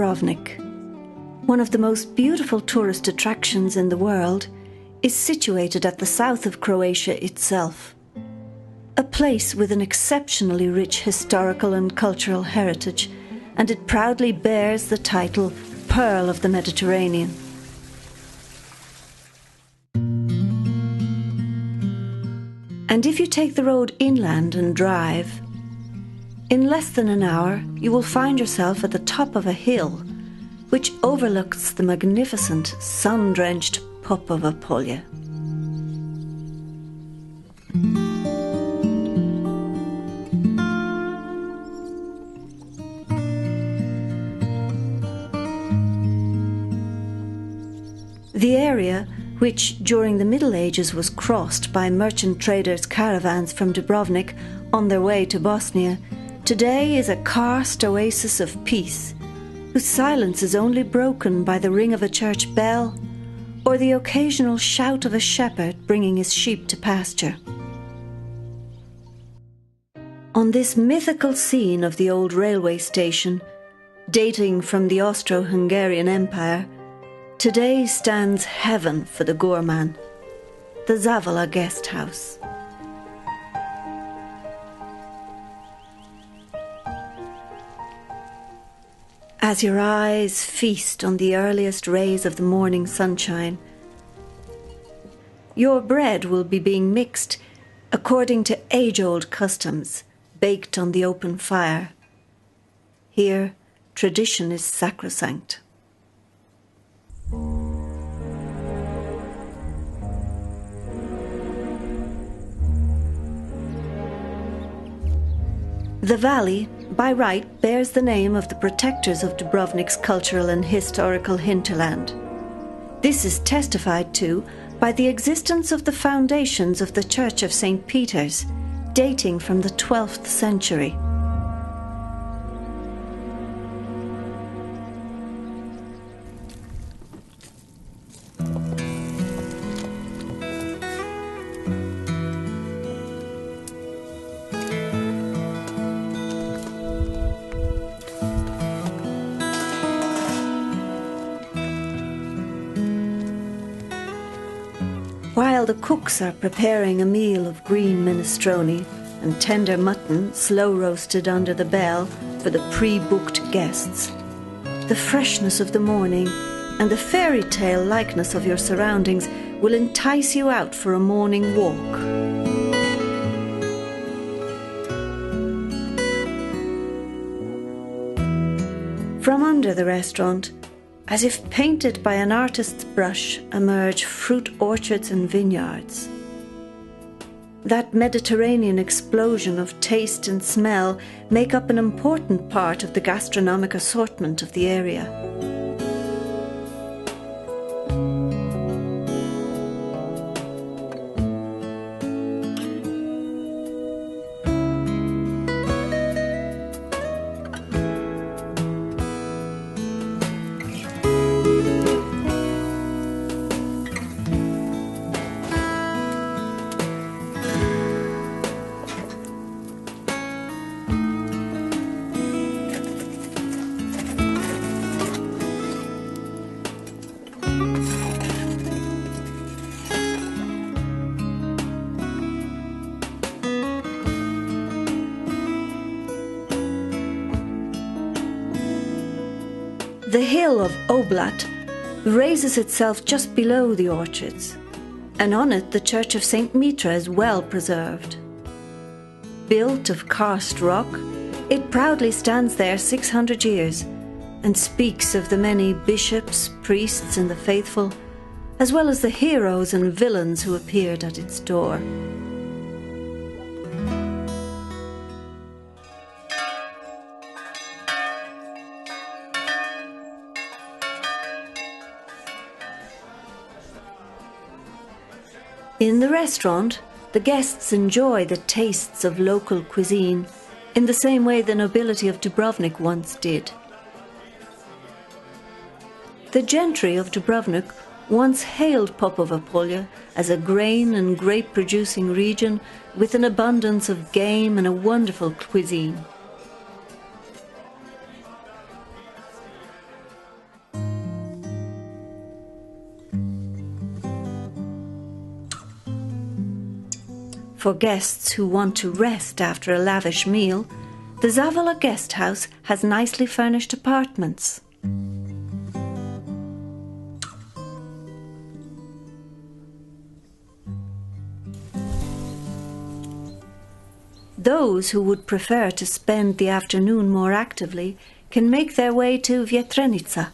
Dubrovnik, one of the most beautiful tourist attractions in the world, is situated at the south of Croatia itself. A place with an exceptionally rich historical and cultural heritage, and it proudly bears the title Pearl of the Mediterranean. And if you take the road inland and drive, in less than an hour you will find yourself at the top of a hill which overlooks the magnificent sun-drenched Popova Polje. The area, which during the Middle Ages was crossed by merchant traders' caravans from Dubrovnik on their way to Bosnia, today is a karst oasis of peace, whose silence is only broken by the ring of a church bell or the occasional shout of a shepherd bringing his sheep to pasture. On this mythical scene of the old railway station, dating from the Austro-Hungarian Empire, today stands heaven for the gourmand, the Zavala guest house. As your eyes feast on the earliest rays of the morning sunshine, your bread will be being mixed according to age-old customs, baked on the open fire. Here, tradition is sacrosanct. The valley, by right, bears the name of the protectors of Dubrovnik's cultural and historical hinterland. This is testified to by the existence of the foundations of the Church of St. Peter's, dating from the 12th century. While the cooks are preparing a meal of green minestrone and tender mutton slow roasted under the bell for the pre-booked guests, the freshness of the morning and the fairy tale likeness of your surroundings will entice you out for a morning walk. From under the restaurant, as if painted by an artist's brush, emerge fruit orchards and vineyards. That Mediterranean explosion of taste and smell make up an important part of the gastronomic assortment of the area. The hill of Oblat raises itself just below the orchards, and on it the church of St. Mitra is well preserved. Built of karst rock, it proudly stands there 600 years and speaks of the many bishops, priests and the faithful, as well as the heroes and villains who appeared at its door. In the restaurant, the guests enjoy the tastes of local cuisine in the same way the nobility of Dubrovnik once did. The gentry of Dubrovnik once hailed Popova Polje as a grain and grape-producing region with an abundance of game and a wonderful cuisine. For guests who want to rest after a lavish meal, the Zavala guest house has nicely furnished apartments. Those who would prefer to spend the afternoon more actively can make their way to Vjetrenice.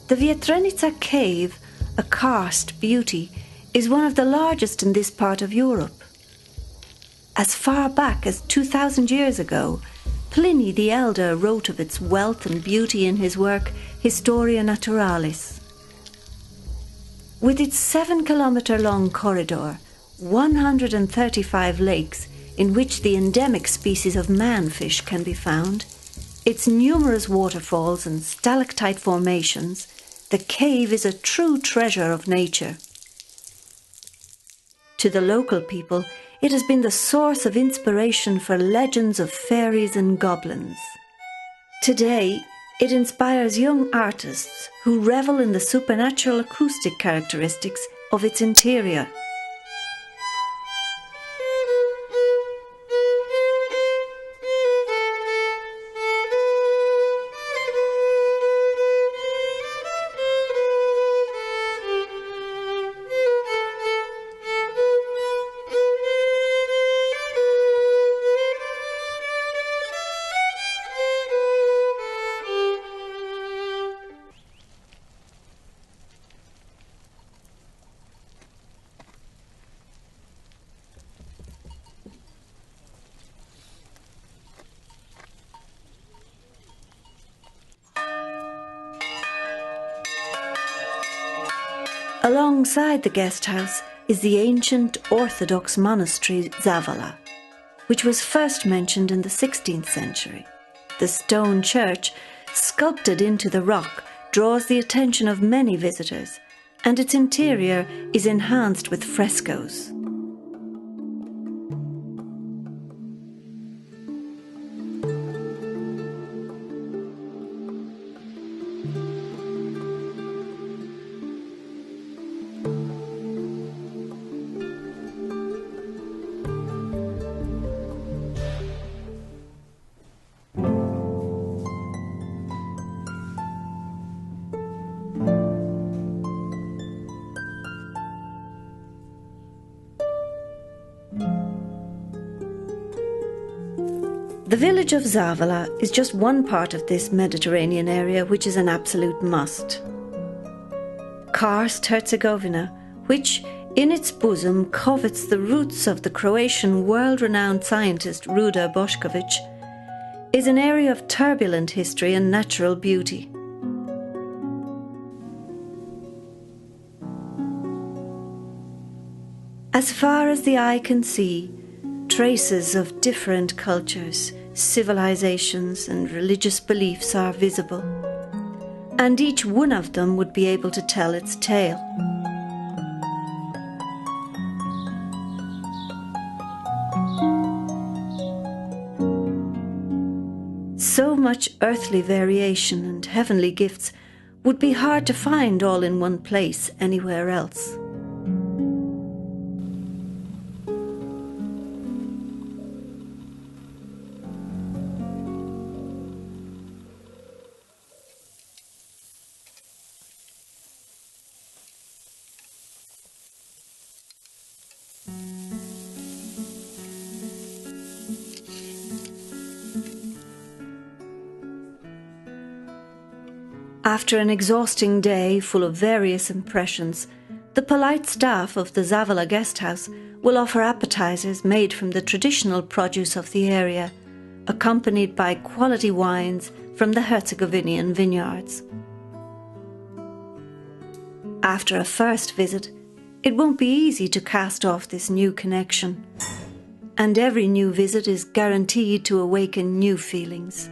The Vjetrenice cave, a karst beauty, is one of the largest in this part of Europe. As far back as 2,000 years ago, Pliny the Elder wrote of its wealth and beauty in his work Historia Naturalis. With its 7-kilometre-long corridor, 135 lakes in which the endemic species of manfish can be found, its numerous waterfalls and stalactite formations, the cave is a true treasure of nature. To the local people, it has been the source of inspiration for legends of fairies and goblins. Today, it inspires young artists who revel in the supernatural acoustic characteristics of its interior. Alongside the guest house is the ancient Orthodox monastery Zavala, which was first mentioned in the 16th century. The stone church, sculpted into the rock, draws the attention of many visitors, and its interior is enhanced with frescoes. The village of Zavala is just one part of this Mediterranean area which is an absolute must. Karst, Herzegovina, which in its bosom covets the roots of the Croatian world-renowned scientist Ruđer Bošković, is an area of turbulent history and natural beauty. As far as the eye can see, traces of different cultures, civilizations and religious beliefs are visible, and each one of them would be able to tell its tale. So much earthly variation and heavenly gifts would be hard to find all in one place anywhere else. After an exhausting day full of various impressions, the polite staff of the Zavala guest house will offer appetizers made from the traditional produce of the area, accompanied by quality wines from the Herzegovinian vineyards. After a first visit, it won't be easy to cast off this new connection, and every new visit is guaranteed to awaken new feelings.